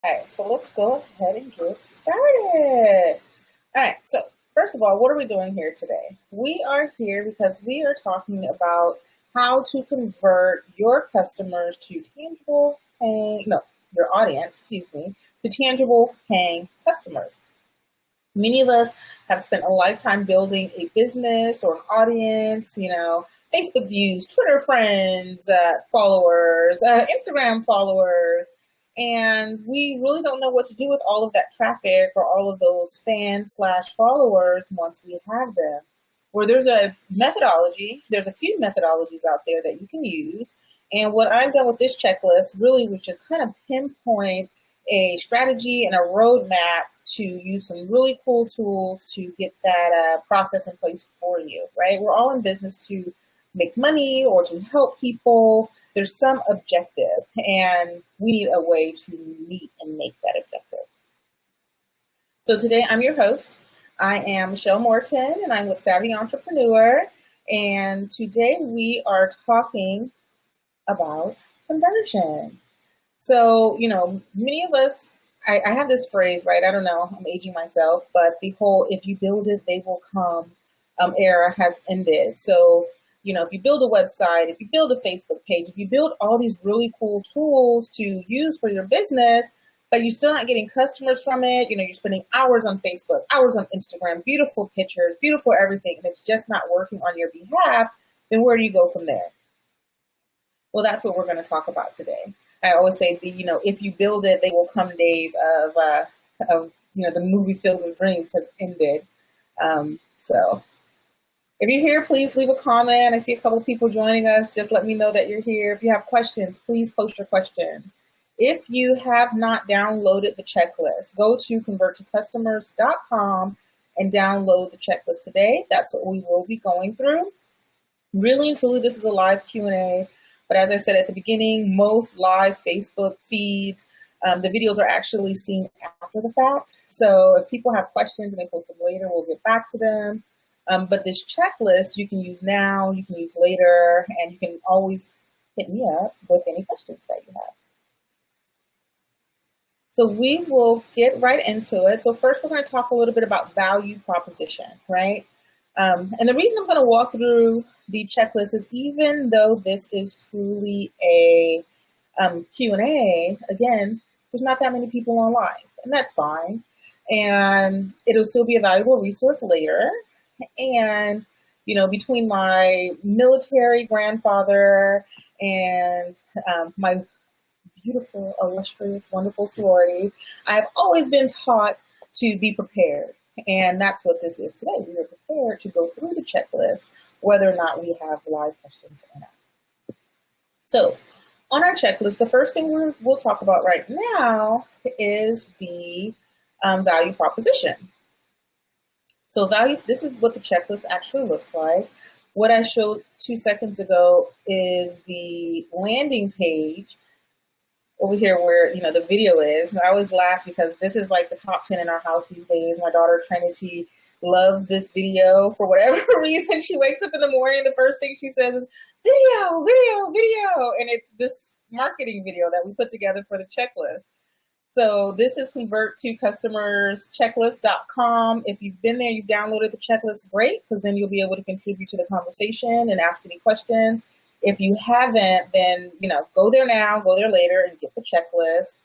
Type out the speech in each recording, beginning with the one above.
All right, so let's go ahead and get started. All right, so first of all, what are we doing here today? We are here because we are talking about how to convert your customers to tangible paying, no, your audience, excuse me, to tangible paying customers. Many of us have spent a lifetime building a business or an audience, Facebook views, Twitter friends, followers, Instagram followers, and we really don't know what to do with all of that traffic or all of those fans slash followers once we have them. Where there's a methodology, there's a few methodologies out there that you can use. And what I've done with this checklist really was just kind of pinpoint a strategy and a roadmap to use some really cool tools to get that process in place for you, right? We're all in business to make money or to help people. There's some objective, and we need a way to meet and make that objective. So today I'm your host. I am Michelle Morton, and I'm with Savvy Entrepreneur. And today we are talking about conversion. So, many of us, I have this phrase, right? I don't know, I'm aging myself, but the whole if you build it, they will come era has ended. So, if you build a website, if you build a Facebook page, if you build all these really cool tools to use for your business, but you're still not getting customers from it, you're spending hours on Facebook, hours on Instagram, beautiful pictures, beautiful everything, and it's just not working on your behalf, then where do you go from there? Well, that's what we're going to talk about today. I always say, if you build it, they will come days of the movie Field of Dreams has ended. So if you're here, please leave a comment. I see a couple of people joining us. Just let me know that you're here. If you have questions, please post your questions. If you have not downloaded the checklist, go to Convert2Customers.com and download the checklist today. That's what we will be going through. Really and truly, this is a live Q&A. But as I said at the beginning, most live Facebook feeds, the videos are actually seen after the fact. So if people have questions and they post them later, we'll get back to them. But this checklist you can use now, you can use later, and you can always hit me up with any questions that you have. So we will get right into it. So first we're going to talk a little bit about value proposition, right? And the reason I'm going to walk through the checklist is even though this is truly a Q&A, again, there's not that many people online, and that's fine. And it'll still be a valuable resource later. And, between my military grandfather and my beautiful, illustrious, wonderful sorority, I've always been taught to be prepared. And that's what this is today. We are prepared to go through the checklist, whether or not we have live questions or not. So on our checklist, the first thing we'll talk about right now is the value proposition. So this is what the checklist actually looks like. What I showed 2 seconds ago is the landing page over here where, the video is. And I always laugh because this is like the top 10 in our house these days. My daughter Trinity loves this video for whatever reason. She wakes up in the morning, the first thing she says is, video, video, video. And it's this marketing video that we put together for the checklist. So this is Convert2Customers checklist.com. If you've been there, you've downloaded the checklist, great, because then you'll be able to contribute to the conversation and ask any questions. If you haven't, then, go there now, go there later and get the checklist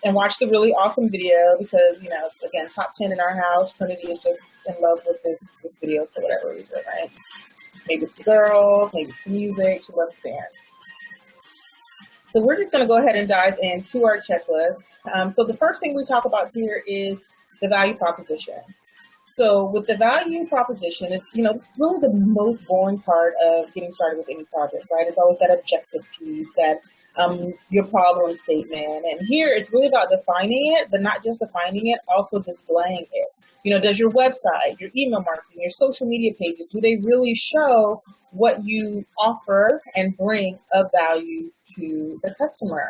and watch the really awesome video because, again, top 10 in our house. Trinity is just in love with this video for whatever reason, right? Maybe it's the girls, maybe it's the music, she loves dance. So we're just going to go ahead and dive into our checklist. So the first thing we talk about here is the value proposition. So with the value proposition, it's really the most boring part of getting started with any project, right? It's always that objective piece, that your problem statement. And here it's really about defining it, but not just defining it, also displaying it. Does your website, your email marketing, your social media pages, do they really show what you offer and bring of value to the customer?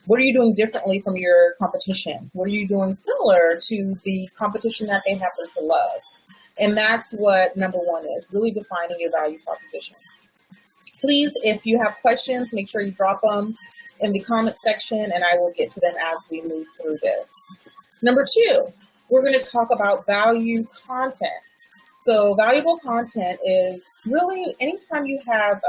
What are you doing differently from your competition? What are you doing similar to the competition that they happen to love? And that's what number one is, really defining your value proposition. Please, if you have questions, make sure you drop them in the comment section and I will get to them as we move through this. Number 2, we're going to talk about value content. So valuable content is really anytime you have,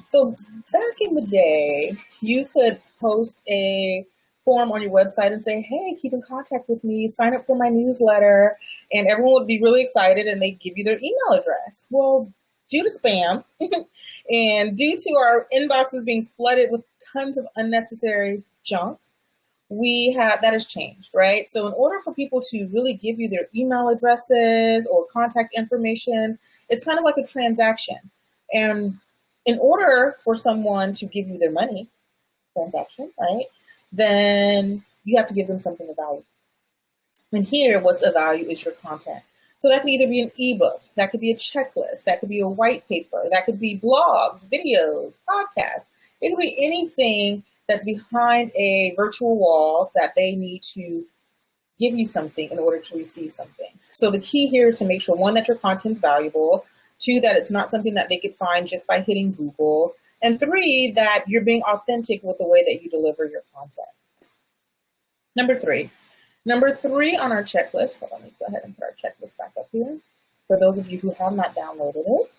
so back in the day, you could post a form on your website and say, hey, keep in contact with me, sign up for my newsletter, and everyone would be really excited and they'd give you their email address. Well, due to spam and due to our inboxes being flooded with tons of unnecessary junk, that has changed, right? So in order for people to really give you their email addresses or contact information, it's kind of like a transaction. And in order for someone to give you their money, transaction, right, then you have to give them something of value. And here, what's of value is your content. So that could either be an ebook, that could be a checklist, that could be a white paper, that could be blogs, videos, podcasts. It could be anything that's behind a virtual wall that they need to give you something in order to receive something. So the key here is to make sure, 1, that your content's valuable, 2, that it's not something that they could find just by hitting Google, and 3, that you're being authentic with the way that you deliver your content. Number 3 on our checklist, hold on, let me go ahead and put our checklist back up here for those of you who have not downloaded it.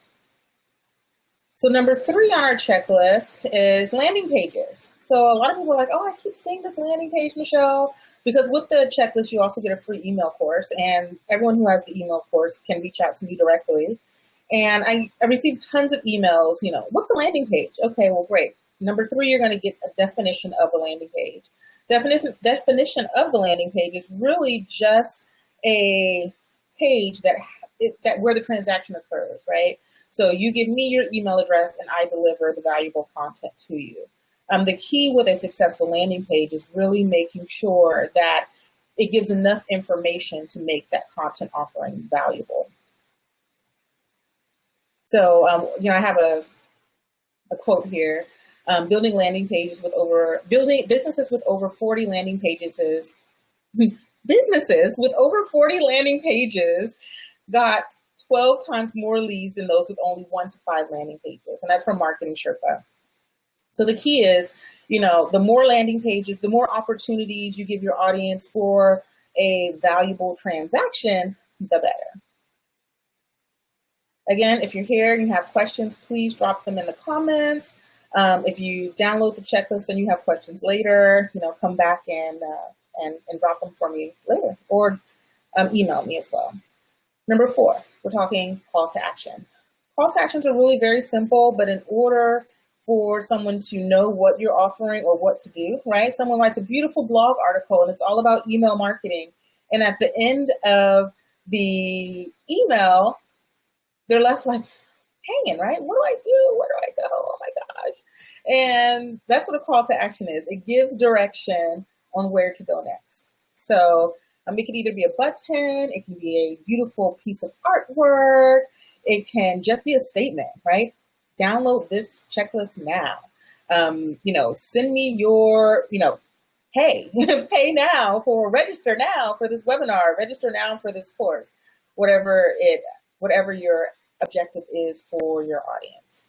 So number 3 on our checklist is landing pages. So a lot of people are like, oh, I keep seeing this landing page, Michelle, because with the checklist, you also get a free email course, and everyone who has the email course can reach out to me directly. And I received tons of emails, what's a landing page? Okay, well, great. Number 3, you're going to get a definition of a landing page. Definition of the landing page is really just a page that where the transaction occurs, right? So you give me your email address and I deliver the valuable content to you. The key with a successful landing page is really making sure that it gives enough information to make that content offering valuable. So, I have a quote here. Building businesses with over 40 landing pages got 12 times more leads than those with only 1 to 5 landing pages. And that's from Marketing Sherpa. So the key is, the more landing pages, the more opportunities you give your audience for a valuable transaction, the better. Again, if you're here and you have questions, please drop them in the comments. If you download the checklist and you have questions later, come back and drop them for me later, or email me as well. Number 4, we're talking call to action. Call to actions are really very simple, but in order for someone to know what you're offering or what to do, right? Someone writes a beautiful blog article and it's all about email marketing. And at the end of the email, they're left like hanging, right? What do I do? Where do I go? Oh my gosh. And that's what a call to action is. It gives direction on where to go next. So it can either be a button, it can be a beautiful piece of artwork, it can just be a statement, right? Download this checklist now. Send me your, hey, register now for this webinar, register now for this course, whatever your objective is for your audience.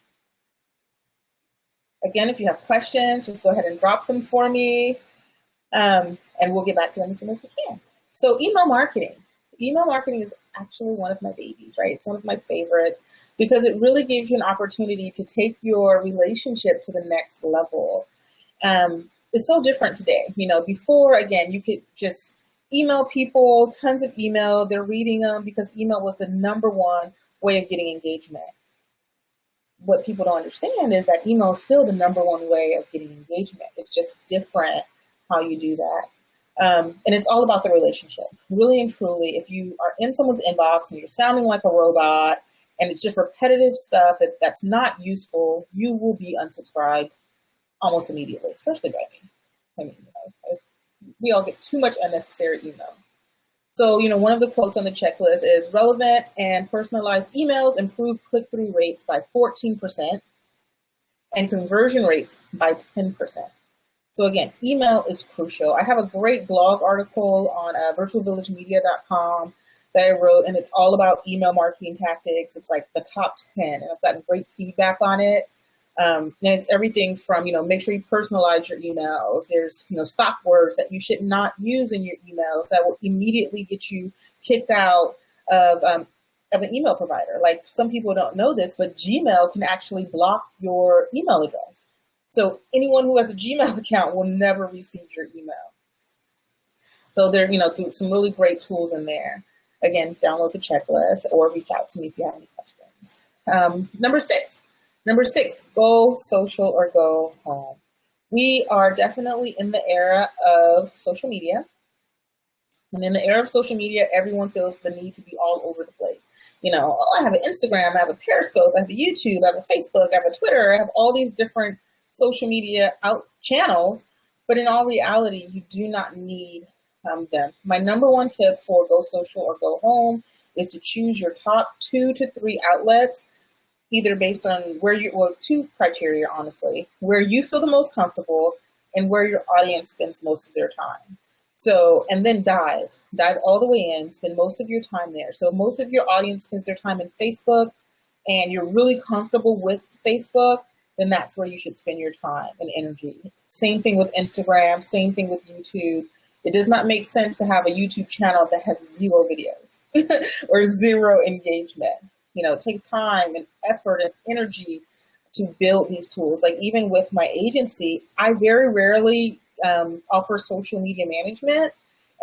Again, if you have questions, just go ahead and drop them for me, and we'll get back to them as soon as we can. So email marketing. Email marketing is actually one of my babies, right? It's one of my favorites because it really gives you an opportunity to take your relationship to the next level. It's so different today. Before, again, you could just email people, tons of email, they're reading them because email was the #1 way of getting engagement. What people don't understand is that email is still the #1 way of getting engagement. It's just different how you do that. And it's all about the relationship. Really and truly, if you are in someone's inbox and you're sounding like a robot and it's just repetitive stuff that's not useful, you will be unsubscribed almost immediately, especially by me. We all get too much unnecessary email. So, one of the quotes on the checklist is relevant and personalized emails improve click-through rates by 14% and conversion rates by 10%. So again, email is crucial. I have a great blog article on virtualvillagemedia.com that I wrote, and it's all about email marketing tactics. It's like the top 10, and I've gotten great feedback on it. And it's everything from, make sure you personalize your emails. There's, stop words that you should not use in your emails that will immediately get you kicked out of an email provider. Like, some people don't know this, but Gmail can actually block your email address. So anyone who has a Gmail account will never receive your email. So there, some really great tools in there. Again, download the checklist or reach out to me if you have any questions. Number six, go social or go home. We are definitely in the era of social media. And in the era of social media, everyone feels the need to be all over the place. I have an Instagram, I have a Periscope, I have a YouTube, I have a Facebook, I have a Twitter, I have all these different social media channels. But in all reality, you do not need them. My number one tip for go social or go home is to choose your top 2 to 3 outlets, either based on two criteria, honestly, where you feel the most comfortable and where your audience spends most of their time. So, and then dive all the way in, spend most of your time there. So most of your audience spends their time in Facebook and you're really comfortable with Facebook, then that's where you should spend your time and energy. Same thing with Instagram, same thing with YouTube. It does not make sense to have a YouTube channel that has 0 videos or 0 engagement. It takes time and effort and energy to build these tools. Like, even with my agency, I very rarely offer social media management.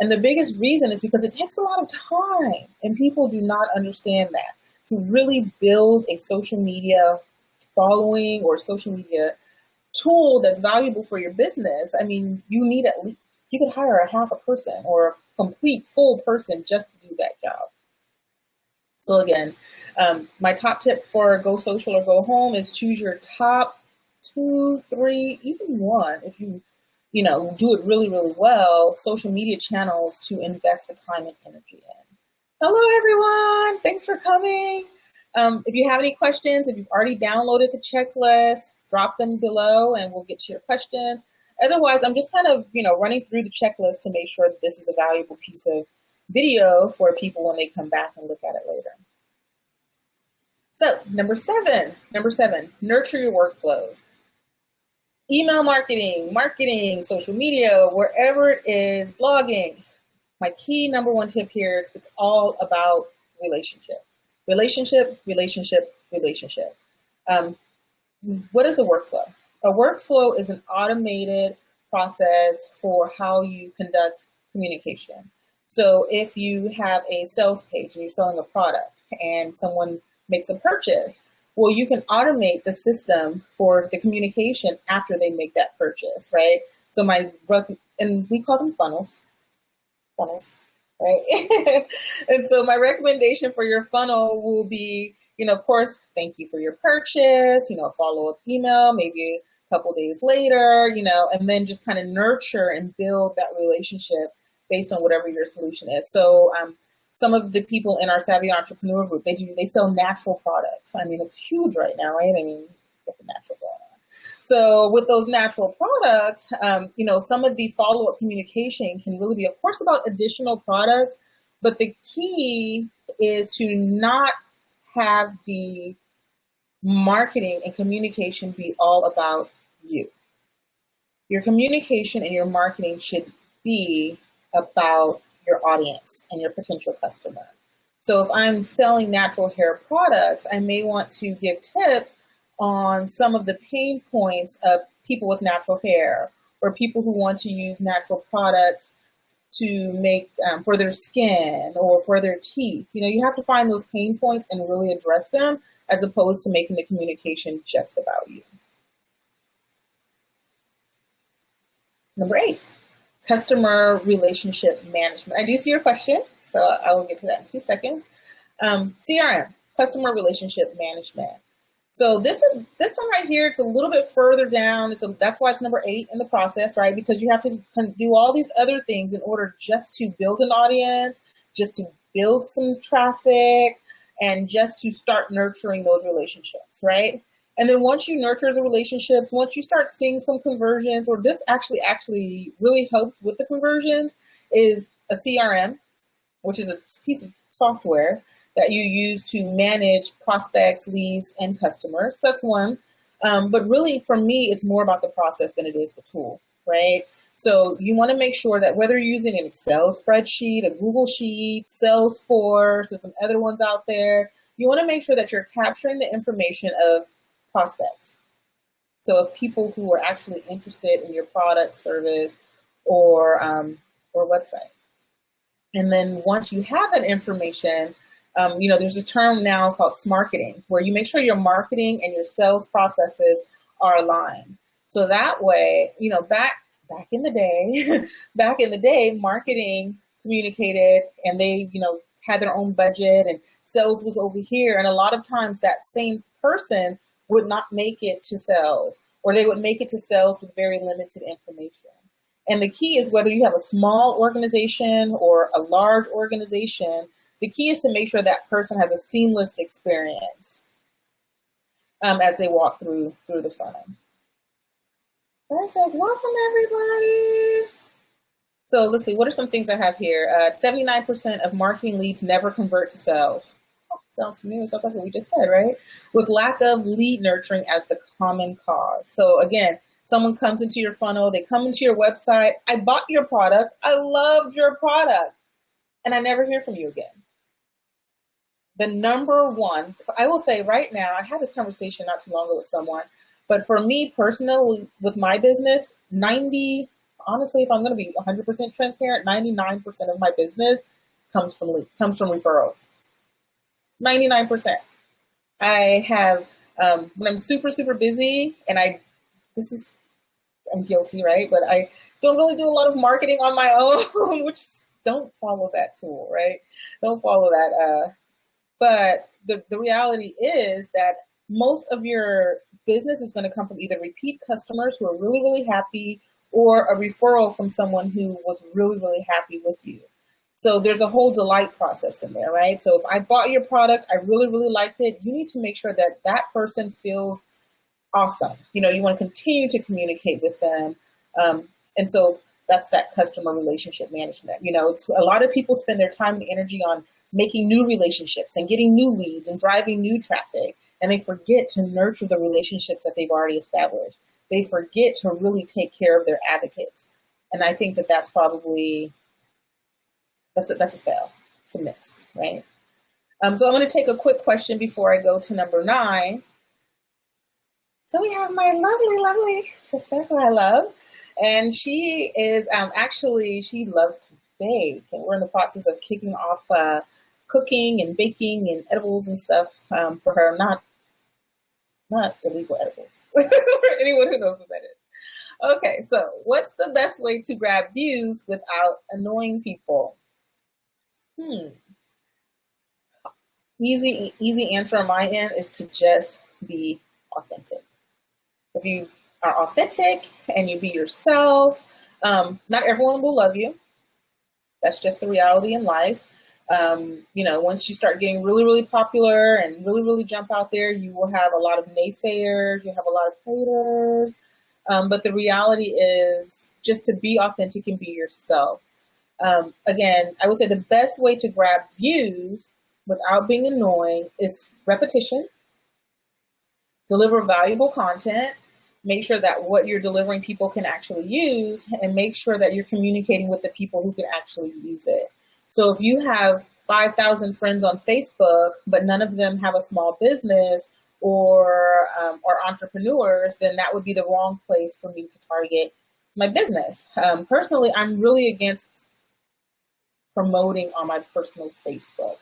And the biggest reason is because it takes a lot of time, and people do not understand that. To really build a social media following or social media tool that's valuable for your business, I mean, you need at least, you could hire a half a person or a complete full person just to do that job. So again, my top tip for go social or go home is choose your top 2, 3, even 1, if you do it really, really well, social media channels to invest the time and energy in. Hello, everyone. Thanks for coming. If you have any questions, if you've already downloaded the checklist, drop them below and we'll get to your questions. Otherwise, I'm just kind of, running through the checklist to make sure that this is a valuable piece of video for people when they come back and look at it later. So number seven, nurture your workflows. Email marketing, social media, wherever it is, blogging. My key number 1 tip here is it's all about relationship. Relationship. What is a workflow? A workflow is an automated process for how you conduct communication. So if you have a sales page and you're selling a product and someone makes a purchase, well, you can automate the system for the communication after they make that purchase, right? So and we call them funnels, right? And so my recommendation for your funnel will be, of course, thank you for your purchase, follow-up email, maybe a couple days later, and then just kind of nurture and build that relationship based on whatever your solution is. So some of the people in our Savvy Entrepreneur group, they sell natural products. I mean, it's huge right now, right? I mean, get the natural going on. So with those natural products, some of the follow-up communication can really be, of course, about additional products, but the key is to not have the marketing and communication be all about you. Your communication and your marketing should be about your audience and your potential customer. So if I'm selling natural hair products, I may want to give tips on some of the pain points of people with natural hair or people who want to use natural products to make for their skin or for their teeth. You have to find those pain points and really address them as opposed to making the communication just about you. Number 8. Customer relationship management. I do see your question, so I will get to that in 2 seconds. CRM, customer relationship management. So this one right here, it's a little bit further down. That's why it's number 8 in the process, right? Because you have to do all these other things in order just to build an audience, just to build some traffic, and just to start nurturing those relationships, right? And then once you nurture the relationships, once you start seeing some conversions, or this actually really helps with the conversions, is a CRM, which is a piece of software that you use to manage prospects, leads, and customers. That's one. But really, for me, it's more about the process than it is the tool, right? So you want to make sure that whether you're using an Excel spreadsheet, a Google Sheet, Salesforce, or some other ones out there, you want to make sure that you're capturing the information of prospects. So of people who are actually interested in your product, service, or website. And then once you have that information, there's this term now called smarketing, where you make sure your marketing and your sales processes are aligned. So that way, back in the day, marketing communicated, and they, had their own budget, and sales was over here. And a lot of times that same person would not make it to sales, or they would make it to sales with very limited information. And the key is, whether you have a small organization or a large organization, the key is to make sure that person has a seamless experience as they walk through the funnel. Perfect. Welcome, everybody. So let's see. What are some things I have here? 79% of marketing leads never convert to sales. Oh, sounds familiar. Sounds like what we just said, right? With lack of lead nurturing as the common cause. So again, someone comes into your funnel. They come into your website. I bought your product. I loved your product. And I never hear from you again. The number one, I will say right now, I had this conversation not too long ago with someone, but for me personally, with my business, honestly, if I'm going to be 100% transparent, 99% of my business comes from referrals. 99%. I have, when I'm super, super busy, and I'm guilty, right? But I don't really do a lot of marketing on my own, which don't follow that tool, right? Don't follow that. But the reality is that most of your business is going to come from either repeat customers who are really, really happy, or a referral from someone who was really, really happy with you. So there's a whole delight process in there, right? So if I bought your product, I really, really liked it, you need to make sure that that person feels awesome. You want to continue to communicate with them. And so that's that customer relationship management. It's a lot of people spend their time and energy on making new relationships and getting new leads and driving new traffic. And they forget to nurture the relationships that they've already established. They forget to really take care of their advocates. And I think that that's probably, that's a fail. It's a miss, right? So I'm going to take a quick question before I go to number 9. So we have my lovely, lovely sister who I love. And she is she loves to bake. And we're in the process of kicking off cooking and baking and edibles and stuff for her. Not illegal edibles. For anyone who knows what that is. Okay, so what's the best way to grab views without annoying people? Easy answer on my end is to just be authentic. If you are authentic and you be yourself, not everyone will love you. That's just the reality in life. Once you start getting really, really popular and really, really jump out there, you will have a lot of naysayers, you'll have a lot of haters. But the reality is just to be authentic and be yourself. Again, I would say the best way to grab views without being annoying is repetition, deliver valuable content, make sure that what you're delivering people can actually use, and make sure that you're communicating with the people who can actually use it. So if you have 5,000 friends on Facebook, but none of them have a small business or entrepreneurs, then that would be the wrong place for me to target my business. Personally, I'm really against promoting on my personal Facebook.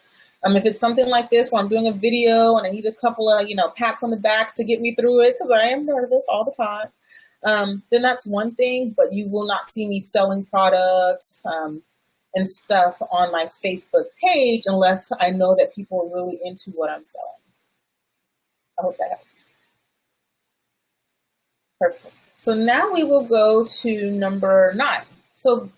If it's something like this where I'm doing a video and I need a couple of, pats on the backs to get me through it, because I am nervous all the time, then that's one thing, but you will not see me selling products and stuff on my Facebook page unless I know that people are really into what I'm selling. I hope that helps. Perfect. So now we will go to number 9. So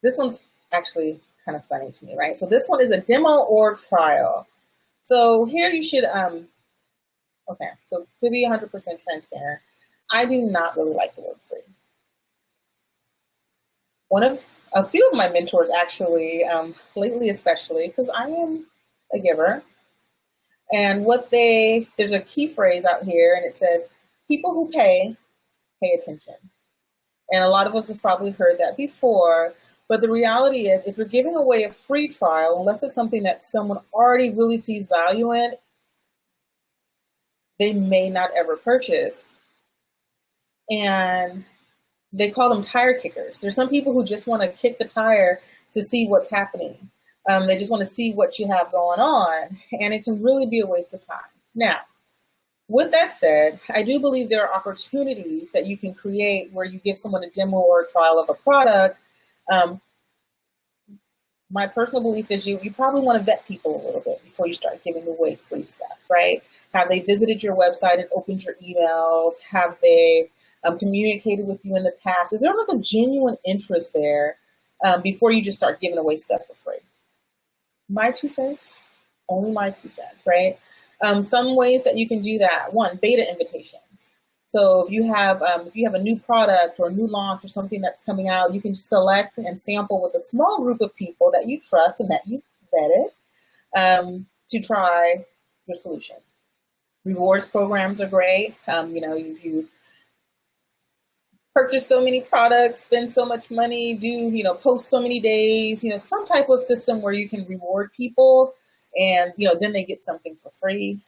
this one's actually kind of funny to me, right? So this one is a demo or trial. So here you should, okay, so to be 100% transparent, I do not really like the word free. A few of my mentors actually, lately especially, because I am a giver. And there's a key phrase out here, and it says, people who pay attention. And a lot of us have probably heard that before, but the reality is if you're giving away a free trial, unless it's something that someone already really sees value in, they may not ever purchase. And they call them tire kickers. There's some people who just want to kick the tire to see what's happening. They just want to see what you have going on, and it can really be a waste of time. Now, with that said, I do believe there are opportunities that you can create where you give someone a demo or a trial of a product. My personal belief is you probably want to vet people a little bit before you start giving away free stuff, right? Have they visited your website and opened your emails? Have they communicated with you in the past? Is there like a genuine interest there before you just start giving away stuff for free? My 2 cents, only my 2 cents, right? Some ways that you can do that. One, beta invitations. So if you have a new product or a new launch or something that's coming out, you can select and sample with a small group of people that you trust and that you vetted to try your solution. Rewards programs are great. If you purchase so many products, spend so much money, post so many days, some type of system where you can reward people and, then they get something for free.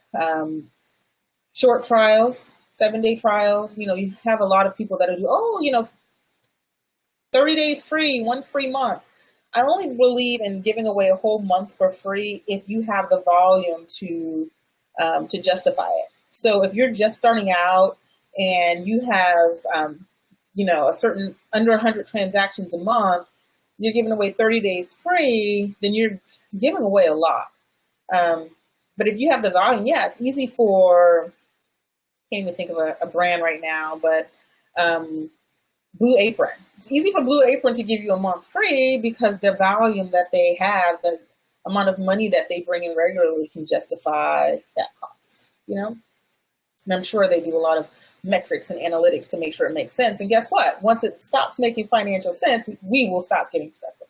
Short trials, 7-day trials, you have a lot of people that do, 30 days free, 1 free month. I only believe in giving away a whole month for free if you have the volume to justify it. So if you're just starting out and you have, a certain under 100 transactions a month, you're giving away 30 days free, then you're giving away a lot. But if you have the volume, it's easy for, can't even think of a brand right now, but Blue Apron. It's easy for Blue Apron to give you a month free because the volume that they have, the amount of money that they bring in regularly can justify that cost, And I'm sure they do a lot of metrics and analytics to make sure it makes sense. And guess what? Once it stops making financial sense, we will stop getting stuff for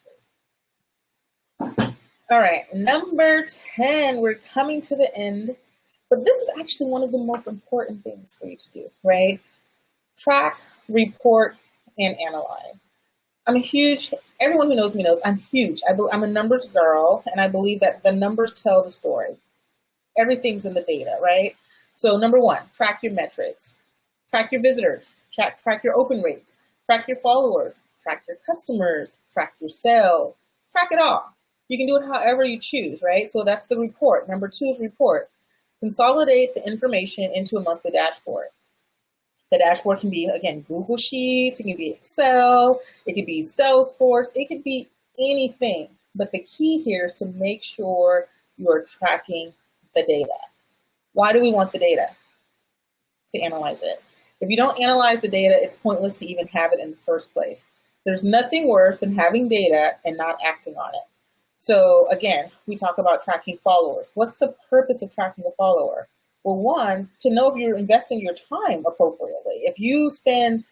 free. All right, number 10, we're coming to the end, but this is actually one of the most important things for you to do, right? Track, report, and analyze. Everyone who knows me knows I'm huge. I'm a numbers girl, and I believe that the numbers tell the story. Everything's in the data, right? So number 1, track your metrics. Track your visitors, track your open rates, track your followers, track your customers, track your sales, track it all. You can do it however you choose, right? So that's the report. Number 2 is report. Consolidate the information into a monthly dashboard. The dashboard can be, again, Google Sheets, it can be Excel, it could be Salesforce, it could be anything. But the key here is to make sure you're tracking the data. Why do we want the data? To analyze it. If you don't analyze the data, it's pointless to even have it in the first place. There's nothing worse than having data and not acting on it. So again, we talk about tracking followers. What's the purpose of tracking a follower? Well, 1, to know if you're investing your time appropriately. If you spend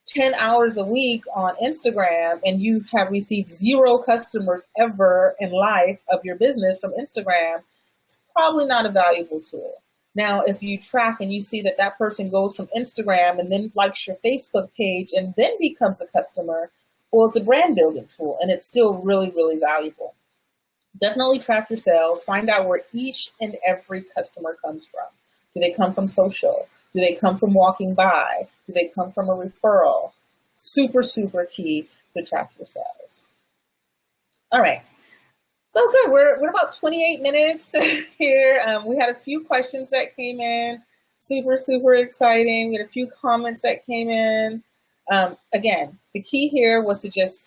10 hours a week on Instagram and you have received 0 customers ever in life of your business from Instagram, it's probably not a valuable tool. Now, if you track and you see that that person goes from Instagram and then likes your Facebook page and then becomes a customer, well, it's a brand building tool and it's still really, really valuable. Definitely track your sales. Find out where each and every customer comes from. Do they come from social? Do they come from walking by? Do they come from a referral? Super, super key to track your sales. All right. So good. We're about 28 minutes here. We had a few questions that came in. Super, super exciting. We had a few comments that came in. Again, the key here was to just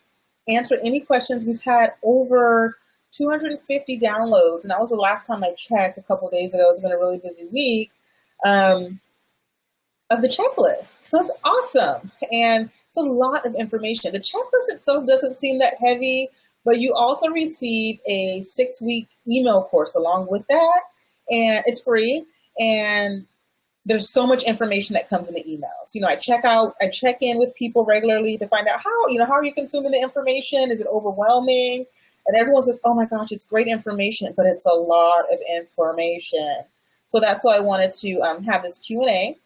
answer any questions. We've had over 250 downloads, and that was the last time I checked a couple days ago. It's been a really busy week of the checklist. So it's awesome. And it's a lot of information. The checklist itself doesn't seem that heavy, but you also receive a 6-week email course along with that, and it's free. And there's so much information that comes in the emails. I check in with people regularly to find out how are you consuming the information? Is it overwhelming? And everyone says, oh my gosh, it's great information, but it's a lot of information. So that's why I wanted to have this Q&A.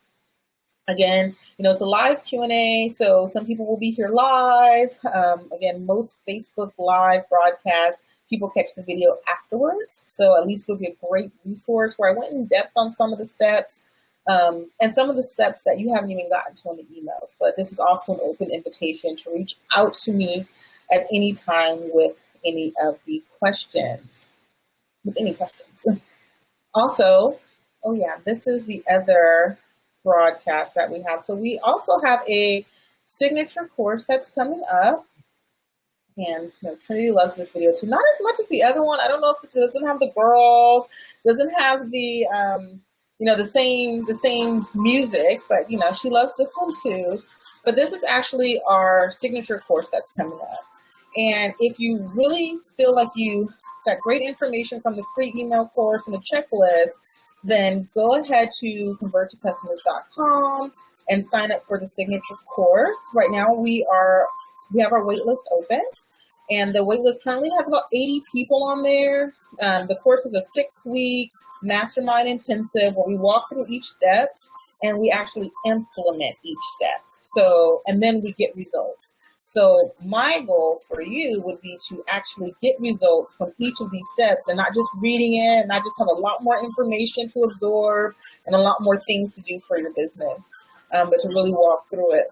Again, it's a live Q&A, so some people will be here live. Again, most Facebook live broadcasts, people catch the video afterwards. So at least it'll be a great resource where I went in depth on some of the steps and some of the steps that you haven't even gotten to in the emails. But this is also an open invitation to reach out to me at any time with any of the questions, Also, oh yeah, this is the other broadcast that we have. So we also have a signature course that's coming up. And Trinity loves this video too. Not as much as the other one. I don't know if it doesn't have the girls, doesn't have the the same music, but she loves this one too. But this is actually our signature course that's coming up. And if you really feel like you got great information from the free email course and the checklist, then go ahead to Convert2Customers.com and sign up for the signature course. Right now we have our wait list open, and the wait list currently has about 80 people on there. The course is a 6-week mastermind intensive where we walk through each step and we actually implement each step. So, and then we get results. So my goal for you would be to actually get results from each of these steps and not just reading it, not just have a lot more information to absorb and a lot more things to do for your business, but to really walk through it.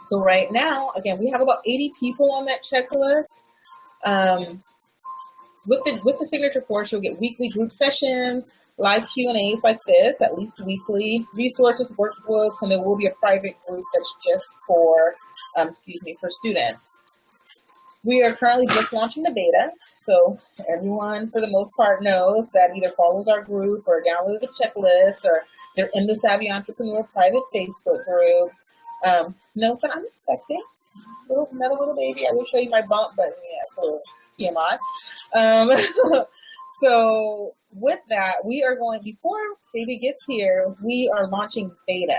So right now, again, we have about 80 people on that checklist. With the signature course, you'll get weekly group sessions, live Q&As like this, at least weekly, resources, workbooks, and there will be a private group that's just for students. We are currently just launching the beta, so everyone, for the most part, knows that either follows our group or downloaded the checklist or they're in the Savvy Entrepreneur private Facebook group. No, but I'm expecting another little baby. I will show you my bump, but for TMI. So with that, we are going, before baby gets here, we are launching beta.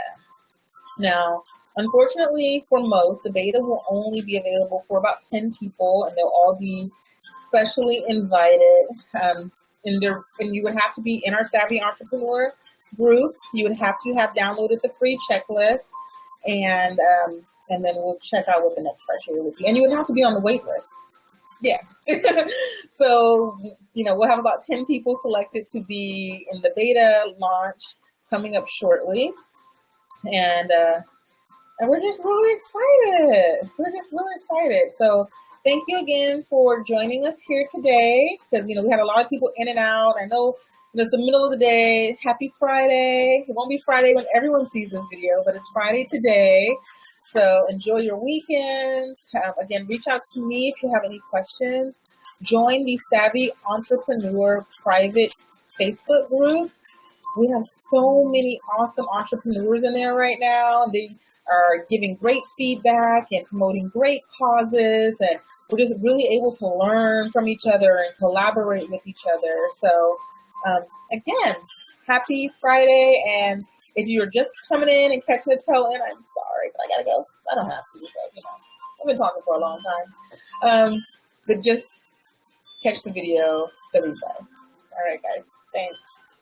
Now, unfortunately for most, the beta will only be available for about 10 people, and they'll all be specially invited. And you would have to be in our Savvy Entrepreneur group. You would have to have downloaded the free checklist, and then we'll check out what the next criteria would be. And you would have to be on the wait list. Yeah. So, we'll have about 10 people selected to be in the beta launch coming up shortly. And we're just really excited. So thank you again for joining us here today, because, we had a lot of people in and out. I know it's the middle of the day. Happy Friday. It won't be Friday when everyone sees this video, but it's Friday today. So enjoy your weekend. Again, reach out to me if you have any questions. Join the Savvy Entrepreneur private Facebook group. We have so many awesome entrepreneurs in there right now. They are giving great feedback and promoting great causes, and we're just really able to learn from each other and collaborate with each other. So again, happy Friday. And if you're just coming in and catching the tail end, I'm sorry, but I gotta go. I don't have to, but I've been talking for a long time. But just catch the video, the replay. All right, guys. Thanks.